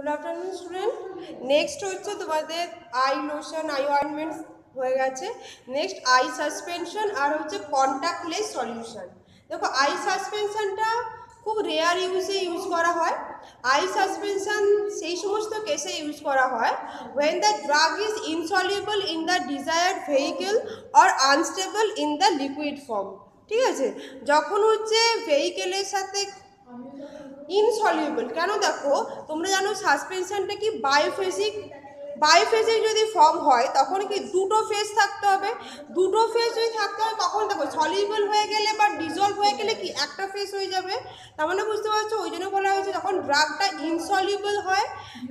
Good afternoon student. Next হচ্ছে তোমাদের I lotion, I অয়েন্টমেন্টস হয়ে গেছে। নেক্সট আই সাসপেনশন আর হচ্ছে কন্ট্যাক্টলেস সলিউশন। দেখো আই সাসপেনশনটা খুব রেয়ার ইউজে ইউজ করা হয়। আই সাসপেনশন সেই সমস্ত কেসে ইউজ করা হয় when the drug is insoluble in the desired vehicle or unstable in the liquid form। ঠিক আছে, যখন হচ্ছে ভেহিকেলের সাথে ইনসলিউবল, কেন দেখো তোমরা জানো সাসপেনশনটা কি বায়োফেজিক। বায়োফেজিক যদি ফর্ম হয় তখন কি দুটো ফেজ থাকতে হবে। দুটো ফেজ যদি থাকতে হয় তখন দেখো সলিউবল হয়ে গেলে বা ডিজলভ হয়ে গেলে কি একটা ফেজ হয়ে যাবে। তার মানে বুঝতে পারছো, ওই জন্য বলা হয়েছে যখন ড্রাগটা ইনসলিউবল হয়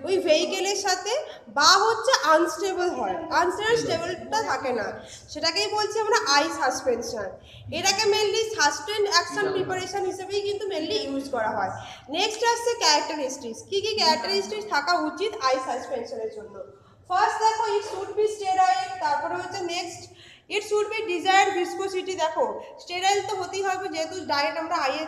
ওই ভেহিকেলের সাথে বা হচ্ছে আনস্টেবল হয়, আনস্টেবলটা থাকে না, সেটাকেই বলছি আমরা আই সাসপেনশন। এটাকে মেনলি সাস্টেন্ড অ্যাকশন প্রিপারেশন হিসেবেই কিন্তু মেনলি ইউজ করা হয়। নেক্সট আসছে ক্যারেক্টারিস্টিক্স, কি কি ক্যারেক্টারিস্টিক্স থাকা উচিত আই সাসপেনশনের জন্য। ফার্স্ট দেখো ইট শুড বি স্টেরাইল, তারপরে হচ্ছে next it should be desired viscosity. দেখো স্টেরাইল তো হতেই হবে যেহেতু ডাইরেক্ট আমরা আইয়ে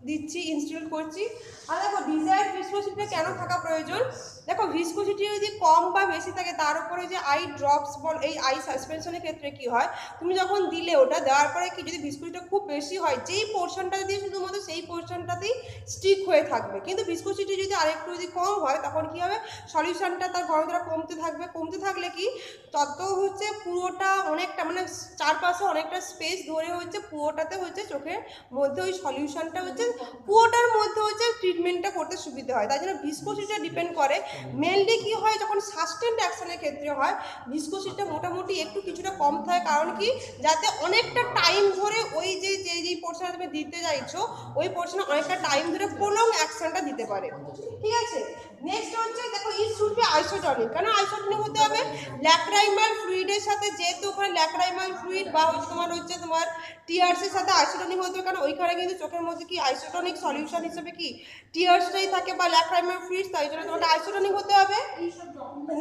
দিচ্ছি, ইনস্টিটিউট করছি। আর দেখো ডিজায়ার্ড ভিসকোসিটিটা কেন থাকা প্রয়োজন, দেখো ভিসকোসিটি যদি কম বা বেশি থাকে তার উপরে যে আই ড্রপস বল, এই আই সাসপেনশনের ক্ষেত্রে কি হয়, তুমি যখন দিলে ওটা দেওয়ার পরে কি যদি ভিসকোসিটিটা খুব বেশি হয় যেই পোর্শনটা দিয়ে শুধুমাত্র সেই পোর্শনটাতেই স্টিক হয়ে থাকবে, কিন্তু ভিসকোসিটি যদি আরেকটু যদি কম হয় তখন কি হবে সলিউশনটা তার ঘনত্বটা কমতে থাকবে। কমতে থাকলে কি তত হচ্ছে পুরোটা অনেকটা মানে চারপাশে অনেকটা স্পেস ধরে হচ্ছে পুরোটাতে হচ্ছে চোখের মধ্যে ওই সলিউশনটা হচ্ছে পুরোটার মধ্যে হচ্ছে ট্রিটমেন্টটা করতে সুবিধা হয়। তাই জন্য ভিসকোসিটিটা ডিপেন্ড করে। মেনলি কি হয় যখন সাস্টেন্ড অ্যাকশনের ক্ষেত্রে হয় ভিসকোসিটিটা মোটামুটি একটু কিছুটা কম থাকে, কারণ কি যাতে অনেকটা টাইম ধরে ওই যেই পোর্শনটা তুমি দিতে চাইছো ওই পোর্শনে অনেকটা টাইম ধরে প্রলং অ্যাকশনটা দিতে পারে। ঠিক আছে, নেক্সট হচ্ছে দেখো ইট শুড বি আইসোটনিক। কেন আইসোটনিক হতে হবে, ল্যাক্রাইমাল ফ্লুইডের সাথে, যেহেতু ওখানে ল্যাক্রাইমাল ফ্লুইড বা তোমার টিয়ার্সের সাথে আইসোটনিক হতে হবে, কারণ ওইখানে কিন্তু চোখের মধ্যে কি আইসোটনিক সলিউশন হিসেবে কি টিয়ার্সটাই থাকে বা ল্যাক্রাইমাল ফ্লুইড, তাই জন্য তোমাকে আইসোটনিক হতে হবে।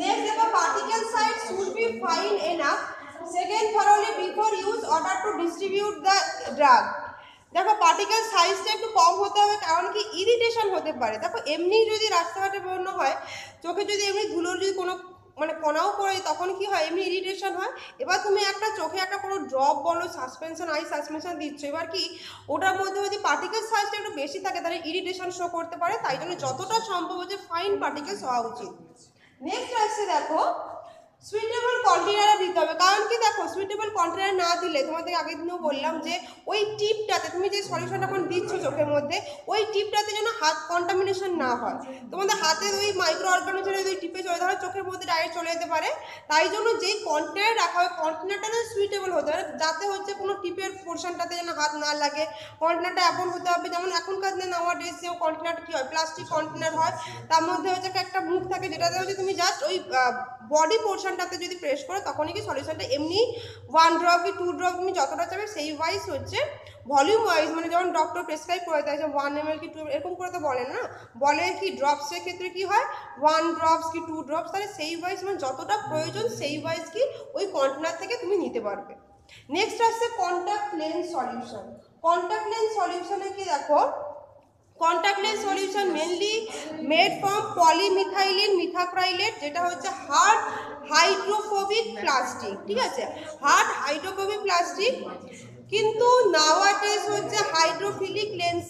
নেক্সট দেখো particle size should be fine enough second thoroughly before use order to distribute the drug. দেখো পার্টিকেল সাইজটা একটু কম হতে হবে, কারণ কি ইরিটেশন হতে পারে। দেখো এমনি যদি রাস্তাঘাটে বেরোনো হয় চোখে যদি এমনি ধুলোর যদি কোনো মানে কণাও পড়ে তখন কি হয় এমনি ইরিটেশন হয়। এবার তুমি একটা চোখে একটা কোনো ড্রপ বলো সাসপেনশন আই সাসপেনশন দিচ্ছ, এবার কি ওটার মধ্যে যদি পার্টিকেল সাইজটা একটু বেশি থাকে তাহলে ইরিটেশন শো করতে পারে, তাই জন্য যতটা সম্ভব হচ্ছে ফাইন পার্টিকেলস হওয়া উচিত। নেক্সট আসছে দেখো সুইটেবল কন্টেনারে দিতে হবে, কারণ কি দেখো সুইটেবল কন্টেনার না দিলে তোমাদের আগের দিনও বললাম যে ওই টিপটাতে তুমি যে সলিউশনটা এখন দিচ্ছ চোখের মধ্যে ওই টিপটাতে যেন হাত কন্টামিনেশন না হয়। তোমাদের হাতের ওই মাইক্রো অর্গানিজম ওই টিপে চলে ধরো চোখের মধ্যে ডাইরেক্ট চলে যেতে পারে, তাই জন্য যেই কন্টেনার রাখা হয় কন্টেনারটা যেন সুইটেবল হতে হবে, যাতে হচ্ছে কোনো টিপের পোর্শনটাতে যেন হাত না লাগে। কন্টেনারটা এমন হতে হবে যেমন এখনকার দিনে নাওয়া ডেজ যে কন্টেনারটা কী হয় প্লাস্টিক কন্টেনার হয়, তার মধ্যে হচ্ছে একটা মুখ থাকে যেটাতে হচ্ছে তুমি জাস্ট ওই বডি পোর্শনটাতে যদি প্রেস করো তখনই কি সলিউশনটা এমনি 1 ড্রপ কি 2 ড্রপ তুমি যতটা চাবে সেই ওয়াইজ হচ্ছে ভলিউম ওয়াইজ, মানে যেমন ডক্টর প্রেসক্রাইব করে দেয় যে 1 ml কি 2 এরকম করে তো বলেন না, বলে কি ড্রপসের ক্ষেত্রে কি হয় 1 ড্রপস কি 2 ড্রপস, তাহলে সেই ওয়াইজ মানে যতটা প্রয়োজন সেই ওয়াইজ কি ওই কন্টেনার থেকে তুমি নিতে পারবে। নেক্সট আসছে contact lens solution. Contact lens সলিউশনে কি দেখো contact lens solution mainly made from polymethylene methacrylate, যেটা হচ্ছে হার্ড হাইড্রোফোবিক প্লাস্টিক। ঠিক আছে, হার্ড হাইড্রোফোবিক প্লাস্টিক, কিন্তু নাওয়াডেজ হচ্ছে হাইড্রোফিলিক লেন্স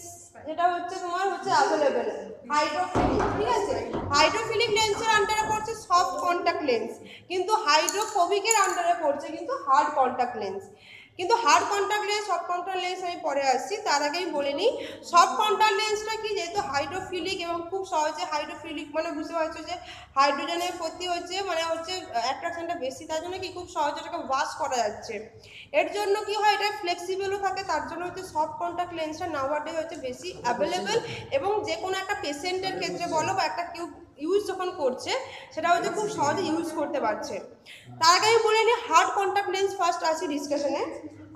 যেটা হচ্ছে তোমার হচ্ছে অ্যাভেলেবেল হাইড্রোফিলিক। ঠিক আছে, হাইড্রোফিলিক লেন্সের আন্ডারে পড়ছে সফট কন্ট্যাক্ট লেন্স, কিন্তু হাইড্রোফোবিকের আন্ডারে পড়ছে কিন্তু হার্ড কন্ট্যাক্ট লেন্স। কিন্তু hard contact lens soft contact lens আমি পরে আসছি, তার আগেই বলে নিই সফট কন্ট্যাক্ট লেন্সটা কি যেহেতু হাইড্রোফিলিক এবং খুব সহজে হাইড্রোফিলিক মানে বুঝতে পারছো যে হাইড্রোজেনের প্রতি হচ্ছে মানে হচ্ছে অ্যাট্রাকশনটা বেশি, তার জন্য কি খুব সহজে এটাকে ওয়াশ করা যাচ্ছে। এর জন্য কি হয় এটা ফ্লেক্সিবলও থাকে, তার জন্য হচ্ছে সফট কন্ট্যাক্ট লেন্সটা নাওয়াডে হচ্ছে বেশি অ্যাভেলেবেল, এবং যে কোনো একটা পেশেন্টের ক্ষেত্রে বলো বা একটা কেউ ইউজ যখন করছে সেটা হচ্ছে খুব সহজে ইউজ করতে পারছে। তার আগে আমি বলে নিই হার্ড কন্ট্যাক্ট লেন্স ফার্স্ট আসি ডিসকাশনে।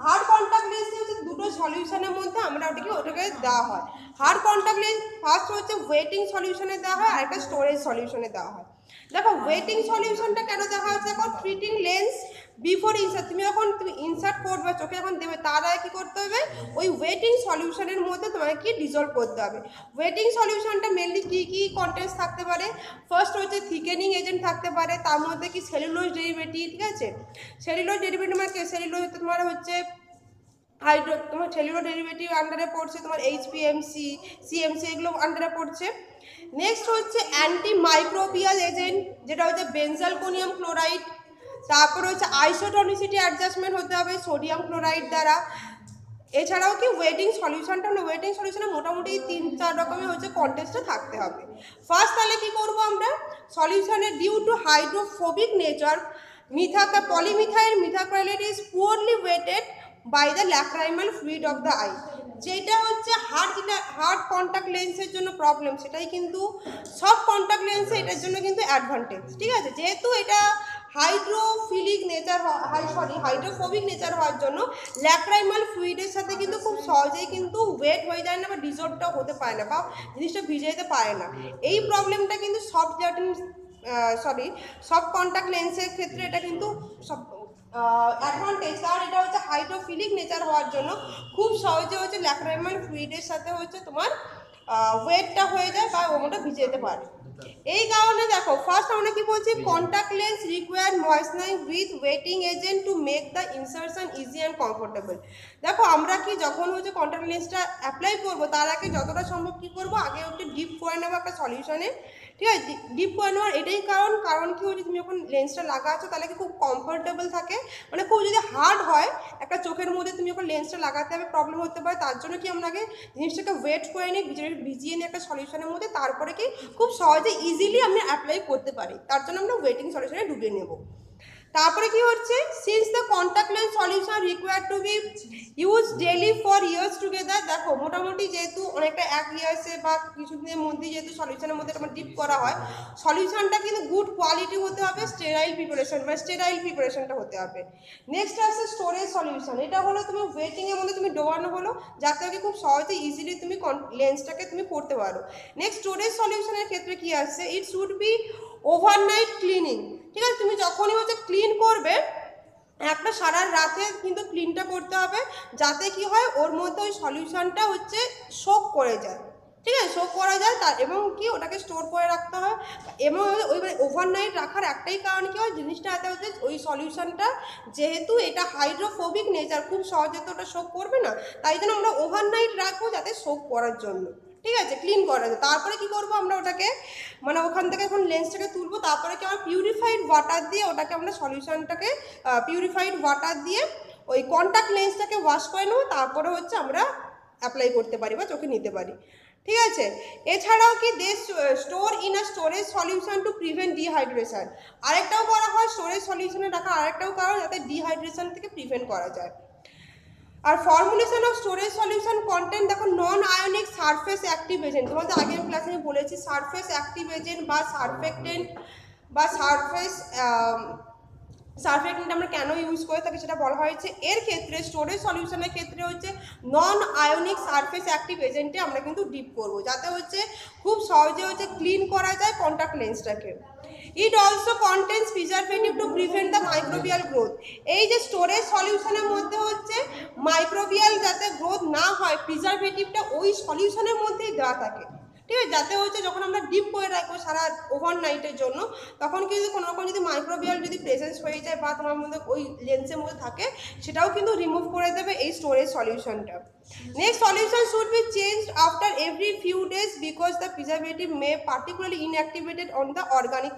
হার্ড কন্ট্যাক্ট লেন্স হচ্ছে দুটো সলিউশনের মধ্যে আমরা ওটাকে দেওয়া হয়। হার্ড কন্ট্যাক্ট লেন্স ফার্স্ট হচ্ছে ওয়েটিং সলিউশনে দেওয়া হয় আর একটা স্টোরেজ সলিউশনে দেওয়া হয়। দেখো ওয়েটিং সলিউশনটা কেন দেওয়া হচ্ছে, এখন ট্রিটিং লেন্স বিফোর ইনসার্ট তুমি যখন তুমি ইনসার্ট করবে চোখে যখন দেবে তার আগে কী করতে হবে, ওই ওয়েটিং সলিউশনের মধ্যে তোমাকে কি ডিজলভ করতে হবে। ওয়েটিং সলিউশনটা মেনলি কী কী কন্টেন্টস থাকতে পারে, ফার্স্ট হচ্ছে থিকেনিং এজেন্ট থাকতে পারে, তার মধ্যে কি সেলুলোজ ডেরিভেটিভ, ঠিক আছে। সেলুলোজ ডেরিভেটিভ মানে সেলুলোজ তোমার হচ্ছে তোমার সেলুলোজ ডেরিভেটিভ আন্ডারে পড়ছে, তোমার এইচপিএমসি, সিএমসি এগুলো আন্ডারে পড়ছে। নেক্সট হচ্ছে অ্যান্টি মাইক্রোবিয়াল এজেন্ট, যেটা হচ্ছে বেনজালকোনিয়াম ক্লোরাইড। তারপরে হচ্ছে আইসোটনিসিটি অ্যাডজাস্টমেন্ট হতে হবে সোডিয়াম ক্লোরাইড দ্বারা। এছাড়াও কি ওয়েটিং সলিউশনটা, ওয়েটিং সলিউশনে মোটামুটি 3-4 রকমের হচ্ছে কন্টেস্টে থাকতে হবে। ফার্স্ট তাহলে কি করব আমরা, সলিউশনে due to hydrophobic nature polymethyl methacrylate is poorly wetted by the lacrimal fluid of the eye. যেটা হচ্ছে হার্ড কন্ট্যাক্ট লেন্সের জন্য প্রবলেম, সেটাই কিন্তু সব কন্ট্যাক্ট লেন্সে এটার জন্য কিন্তু অ্যাডভান্টেজ, ঠিক আছে। যেহেতু এটা হাইড্রোফোবিক নেচার হওয়ার জন্য ল্যাক্রাইমাল ফ্লুইডের সাথে কিন্তু খুব সহজেই কিন্তু ওয়েট হয়ে যায় না বা ডিজলভটাও হতে পারে না বা জিনিসটা ভিজে যেতে পারে না। এই প্রবলেমটা কিন্তু সব কন্ট্যাক্ট লেন্সের ক্ষেত্রে এটা কিন্তু সব অ্যাডভান্টেজ, কারণ এটা হচ্ছে হাইড্রোফিলিক নেচার হওয়ার জন্য খুব সহজে হচ্ছে ল্যাক্রাইমাল ফ্লুইডের সাথে হচ্ছে তোমার ওয়েটটা হয়ে যায় বা ওটা ভিজে যেতে পারে। এই কারণে দেখো ফার্স্ট আমরা কি বলছি, contact lens require moisturising with wetting agent to make the insertion easy and comfortable. দেখো আমরা কি যখন হচ্ছে কন্ট্যাক্ট লেন্সটা অ্যাপ্লাই করব তার আগে যতটা সম্ভব কি করব, আগে একটু ডিপ করে নেবো একটা সলিউশনে, ঠিক আছে। ডিপ করে নেওয়ার এটাই কারণ কি হচ্ছে তুমি যখন লেন্সটা লাগাচ্ছো তাহলে কি খুব কমফোর্টেবল থাকে, মানে খুব যদি হার্ড হয় একটা চোখের মধ্যে তুমি যখন লেন্সটা লাগাতে হবে প্রবলেম হতে পারে। তার জন্য কি আমরা আগে জিনিসটাকে ওয়েট করে নিই, ভিজিয়ে নিই একটা সলিউশনের মধ্যে, তারপরে কি খুব সহজে ইজিলি আমরা অ্যাপ্লাই করতে পারি, তার জন্য আমরা ওয়েটিং সলিউশনে ঢুকিয়ে নেব। তারপরে কি হচ্ছে, since the contact lens solution required to be use daily for years together. দেখো মোটামুটি যেহেতু অনেকটা 1 ইয়ার্সে বা কিছুদিনের মধ্যে যেহেতু সলিউশনের মধ্যে তোমার ডিপ করা হয়, সলিউশনটা কিন্তু গুড কোয়ালিটি হতে হবে, স্টেরাইল প্রিপারেশনটা হতে হবে। নেক্সট আসছে স্টোরেজ সলিউশন। এটা হলো তুমি ওয়েটিংয়ের মধ্যে তুমি ডোবানো হলো যাতে কি খুব সহজে ইজিলি তুমি লেন্সটাকে তুমি পড়তে পারো। নেক্সট স্টোরেজ সলিউশনের ক্ষেত্রে কি আসছে, it should be overnight cleaning, ঠিক আছে। তুমি যখনই হচ্ছে ক্লিন করবে একটা সারা রাতে কিন্তু ক্লিনটা করতে হবে, যাতে কি হয় ওর মধ্যে ওই সলিউশনটা হচ্ছে সোক করে যায়, ঠিক আছে, সোক করা যায় তার, এবং কি ওটাকে স্টোর করে রাখতে হয়। এবং ওই ওভারনাইট রাখার একটাই কারণ কি হয়, জিনিসটা হাতে হচ্ছে ওই সলিউশনটা যেহেতু এটা হাইড্রোফোবিক নেচার খুব সহজে তো ওটা সোক করবে না, তাই জন্য আমরা ওভারনাইট রাখবো যাতে সোক করার জন্য, ঠিক আছে, ক্লিন করা যায়। তারপরে কি করব আমরা ওটাকে মানে ওখান থেকে এখন লেন্সটাকে তুলবো, তারপরে কি আমরা পিউরিফাইড ওয়াটার দিয়ে ওটাকে আমরা সলিউশনটাকে পিউরিফাইড ওয়াটার দিয়ে ওই কন্ট্যাক্ট লেন্সটাকে ওয়াশ করে নেবো, তারপরে হচ্ছে আমরা অ্যাপ্লাই করতে পারি বা চোখে নিতে পারি, ঠিক আছে। এছাড়াও কি they store in a storage solution to prevent dehydration. আরেকটাও করা হয় স্টোরেজ সলিউশনে রাখা, আরেকটাও কারণ যাতে ডিহাইড্রেশন থেকে প্রিভেন্ট করা যায়। আর formulation of storage solution content দেখো non ionic surface active agent. তোমাদের আগের ক্লাসে আমি বলেছি সারফেস অ্যাক্টিভ এজেন্ট বা সারফেক্টেন্ট বা সারফেক্টেন্ট আমরা কেন ইউজ করে থাকি সেটা বলা হয়েছে। এর ক্ষেত্রে স্টোরেজ সলিউশনের ক্ষেত্রে হচ্ছে নন আয়নিক সারফেস অ্যাক্টিভ এজেন্টে আমরা কিন্তু ডিপ করব, যাতে হচ্ছে খুব সহজে হচ্ছে ক্লিন করা যায় কন্ট্যাক্ট লেন্সটাকে। It also contains preservative to prevent the microbial growth. এই যে স্টোরেজ সলিউশনের মধ্যে হচ্ছে মাইক্রোবিয়াল যাতে গ্রোথ না হয়, প্রিজারভেটিভটা ওই সলিউশনের মধ্যেই দেওয়া থাকে, ঠিক আছে, যাতে হচ্ছে যখন আমরা ডিপ করে রাখবো সারা ওভারনাইটের জন্য, তখন কিন্তু কোনো রকম যদি মাইক্রোবিয়াল যদি প্রেজেন্স হয়ে যায় বা তোমার মধ্যে ওই লেন্সের মধ্যে থাকে, সেটাও কিন্তু রিমুভ করে দেবে এই স্টোরেজ সলিউশনটা। Next solution should be changed after every few days because the preservative may particularly inactivated on the organic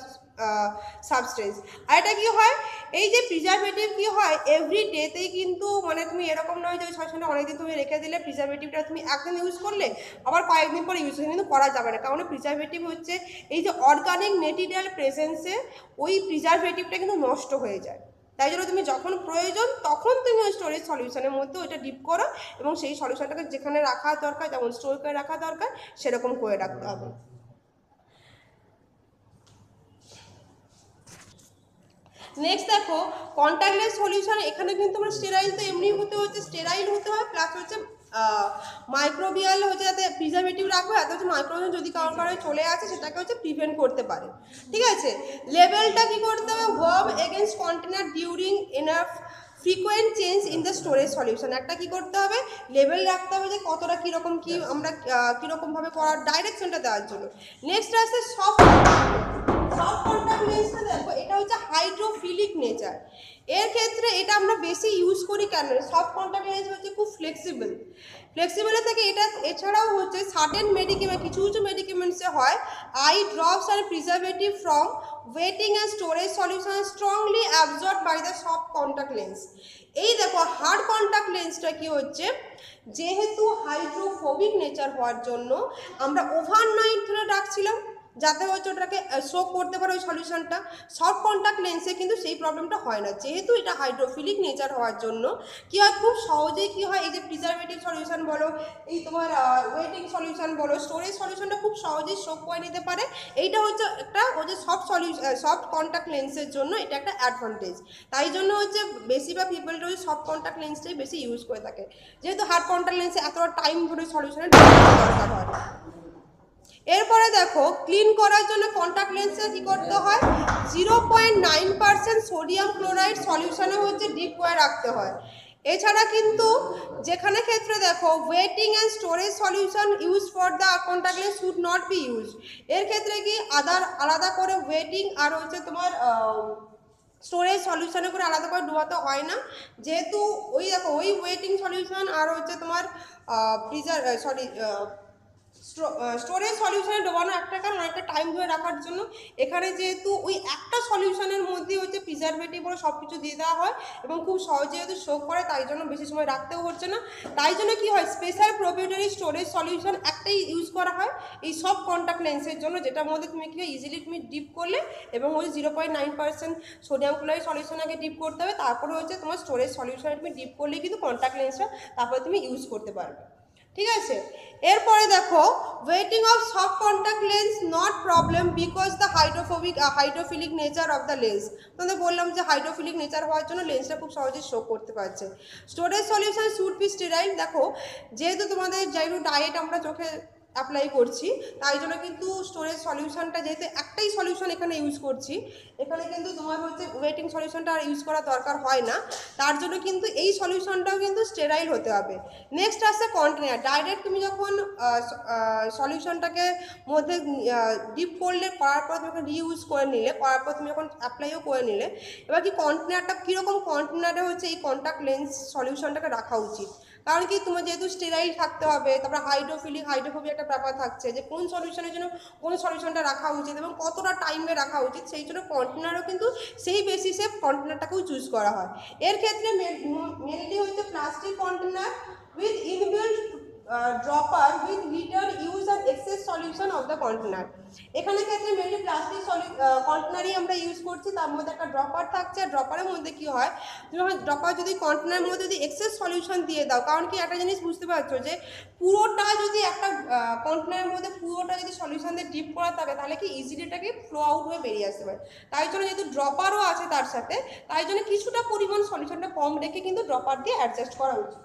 substance. আর এটা কি হয়, এই যে প্রিজারভেটিভ কি হয় এভরি ডেতেই কিন্তু মানে তুমি এরকম নয় যে ওই সলিউশনটা অনেকদিন তুমি রেখে দিলে, প্রিজারভেটিভটা তুমি একদিন ইউজ করলে আবার কয়েকদিন পরে ইউজ করলে কিন্তু করা যাবে না, কারণ প্রিজারভেটিভ হচ্ছে এই যে অর্গানিক মেটেরিয়াল প্রেজেন্সে ওই প্রিজারভেটিভটা কিন্তু নষ্ট হয়ে যায়। তাই জন্য তুমি যখন প্রয়োজন তখন তুমি ওই স্টোরেজ সলিউশনের মধ্যে ওইটা ডিপ করো এবং সেই সলিউশনটাকে যেখানে রাখা দরকার, যেমন স্টোর করে রাখা দরকার সেরকম করে রাখতে হবে। নেক্সট দেখো কন্ট্যাক্ট লেন্স সলিউশন, এখানে কিন্তু আমরা স্টেরাইল তো এমনি হতে হচ্ছে, স্টেরাইল হতে হয় প্লাস হচ্ছে মাইক্রোবিয়াল হচ্ছে যাতে প্রিজারভেটিভ রাখবে, তাতে হচ্ছে মাইক্রোবিয়াল যদি কারোর কারণে চলে আসে সেটাকে হচ্ছে প্রিভেন্ট করতে পারে। ঠিক আছে, লেভেলটা কি করতে হবে, verb against container during enough frequent change in the storage solution. একটা কি করতে হবে, লেভেল রাখতে হবে যে কতটা কীরকম কি আমরা কীরকমভাবে করার ডাইরেকশনটা দেওয়ার জন্য। নেক্সট আসছে সফট কন্টাক্ট লেন্সটা, দেখো এটা হচ্ছে হাইড্রোফিলিক নেচার। এর ক্ষেত্রে এটা আমরা বেশি ইউজ করি কেন, সফট কন্টাক্ট লেন্স হচ্ছে খুব ফ্লেক্সিবলের থেকে এটা এছাড়াও হচ্ছে সার্টেন মেডিকেমেন্ট, কিছু কিছু মেডিকেমেন্টসে হয় আই ড্রপস আর preservative from wetting and storage solution strongly absorb by the soft contact lens. এই দেখো হার্ড কন্টাক্ট লেন্সটা কি হচ্ছে, যেহেতু হাইড্রোফোবিক নেচার হওয়ার জন্য আমরা ওভারনাইট ধরে রাখছিলাম যাতে হচ্ছে ওটাকে সোক করতে পারে ওই সলিউশনটা। সফট কন্টাক্ট লেন্সে কিন্তু সেই প্রবলেমটা হয় না, যেহেতু এটা হাইড্রোফিলিক নেচার হওয়ার জন্য কী হয়, খুব সহজেই কী হয়, এই যে প্রিজারভেটিভ সলিউশন বলো, এই তোমার ওয়েটিং সলিউশন বলো, স্টোরেজ সলিউশনটা খুব সহজেই সোক করে নিতে পারে। এইটা হচ্ছে একটা হচ্ছে সফট কন্টাক্ট লেন্সের জন্য এটা একটা অ্যাডভান্টেজ। তাই জন্য হচ্ছে বেশিরভাগ পিপলটা ওই সফট কন্টাক্ট লেন্সটাই বেশি ইউজ করে থাকে, যেহেতু হার্ড কন্টাক্ট লেন্সে এতটা টাইম ধরে সলিউশনের দরকার হয়। এরপরে দেখো ক্লিন করার জন্য কন্টাক্ট লেন্সে কী করতে হয়, 0.9% সোডিয়াম ক্লোরাইড সলিউশনে হচ্ছে ডিপ করে রাখতে হয়। এছাড়া কিন্তু যেখানে ক্ষেত্রে দেখো wetting and storage solution use for the contact lens should not be use. এর ক্ষেত্রে কি আলাদা করে ওয়েটিং আর হচ্ছে তোমার স্টোরেজ সলিউশনে করে আলাদা করে ডুবাতে হয় না, যেহেতু ওই দেখো ওই ওয়েটিং সলিউশন আর হচ্ছে তোমার স্টোরেজ সলিউশনে ডোবানো একটা কারণ অনেকটা টাইম ধরে রাখার জন্য। এখানে যেহেতু ওই একটা সলিউশনের মধ্যে হচ্ছে প্রিজারভেটিভ বলে সব কিছু দিয়ে দেওয়া হয় এবং খুব সহজে যেহেতু শোক করে, তাই জন্য বেশি সময় রাখতেও হচ্ছে না। তাই জন্য কি হয়, স্পেশাল প্রোপ্রাইটারি স্টোরেজ সলিউশন একটাই ইউজ করা হয় এই সব কন্টাক্ট লেন্সের জন্য, যেটার মধ্যে তুমি কি হয় ইজিলি তুমি ডিপ করলে এবং ওই 0.9% সোডিয়াম ক্লোরাইড সলিউশন আগে ডিপ করতে হবে, তারপরে হচ্ছে তোমার স্টোরেজ সলিউশনে তুমি ডিপ করলে কিন্তু কন্টাক্ট লেন্সটা তারপরে তুমি ইউজ করতে পারবে। ঠিক আছে, এরপরে দেখো waiting of soft contact lens not problem because the hydrophilic nature of the lens. তোমাদের বললাম যে হাইড্রোফিলিক নেচার হওয়ার জন্য লেন্সটা খুব সহজে শো করতে পারছে। Storage solution should B sterile. দেখো যেহেতু তোমাদের যেহেতু ডায়েট আমরা চোখে অ্যাপ্লাই করছি, তাই জন্য কিন্তু স্টোরেজ সলিউশনটা যেহেতু একটাই সলিউশন এখানে ইউজ করছি, এখানে কিন্তু তোমার হচ্ছে ওয়েটিং সলিউশনটা আর ইউজ করার দরকার হয় না, তার জন্য কিন্তু এই সলিউশনটাও কিন্তু স্টেরাইল হতে হবে। নেক্সট আসছে কন্টেনার। ডাইরেক্ট তুমি যখন সলিউশনটাকে মধ্যে ডিপ করলে, করার পর তুমি রিইউজ করে নিলে, করার পর তুমি যখন অ্যাপ্লাইও করে নিলে, এবার কি কন্টেনারটা কীরকম কন্টেনারে হচ্ছে এই কন্টাক্ট লেন্স সলিউশনটাকে রাখা উচিত, কারণ কি তোমার যেহেতু স্টেরাইল থাকতে হবে, তারপরে হাইড্রোফোবিক একটা ব্যাপার থাকছে যে কোন সলিউশনের জন্য কোন সলিউশনটা রাখা উচিত এবং কতটা টাইমে রাখা উচিত, সেই জন্য কন্টেনারও কিন্তু সেই বেসিসে কন্টেনারটাকেও চুজ করা হয়। এর ক্ষেত্রে মেনলি হচ্ছে plastic container with inbuilt dropper with return use and excess solution of the container. এখানে ক্ষেত্রে মেনলি প্লাস্টিক কন্টেনারই আমরা ইউজ করছি, তার মধ্যে একটা ড্রপার থাকছে। আর ড্রপারের মধ্যে কী হয়, তুমি ড্রপার যদি কন্টেনারের মধ্যে যদি এক্সেস সলিউশন দিয়ে দাও, কারণ কি একটা জিনিস বুঝতে পারছো যে পুরোটা যদি একটা কন্টেনারের মধ্যে পুরোটা যদি সলিউশন দিয়ে ডিপ করা থাকে, তাহলে কি ইজিলি এটাকে ফ্লো আউট হয়ে বেরিয়ে আসতে পারে। তাই জন্য যেহেতু ড্রপারও আছে তার সাথে, তাই জন্য কিছুটা পরিমাণ সলিউশনটা কম রেখে কিন্তু ড্রপার দিয়ে অ্যাডজাস্ট করা উচিত।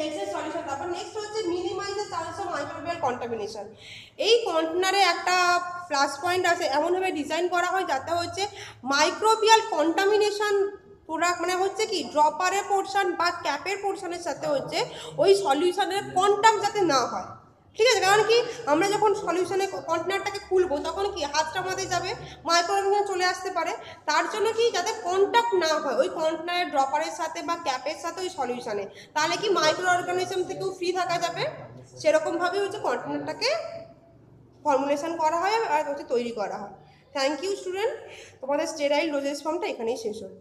Excess solution. তারপর নেক্সট হচ্ছে minimise the chance of microbial contamination. এই কন্টেনারে একটা প্লাস পয়েন্ট আছে, এমনভাবে ডিজাইন করা হয় যাতে হচ্ছে মাইক্রোবিয়াল কন্টামিনেশন প্রোডাক্ট মানে হচ্ছে কি ড্রপারের পোর্শন বা ক্যাপের পোর্শনের সাথে হচ্ছে ওই সলিউশনের কন্ট্যাক্ট যাতে না হয়। ঠিক আছে, কারণ কি আমরা যখন সলিউশনে কন্টেনারটাকে খুলবো তখন কি হাতটা আমাদের যাবে, মাইক্রোঅর্গানিজম চলে আসতে পারে, তার জন্য কি যাতে কন্ট্যাক্ট না হয় ওই কন্টেনারের ড্রপারের সাথে বা ক্যাপের সাথে ওই সলিউশনে, তাহলে কি মাইক্রো অর্গানিজম থেকেও ফ্রি থাকা যাবে। সেরকমভাবে হচ্ছে কন্টেনারটাকে ফর্মুলেশন করা হয় আর হচ্ছে তৈরি করা হয়। থ্যাংক ইউ স্টুডেন্ট, তোমাদের স্টেরাইল ডোজেস ফর্মটা এখানেই শেষ হল।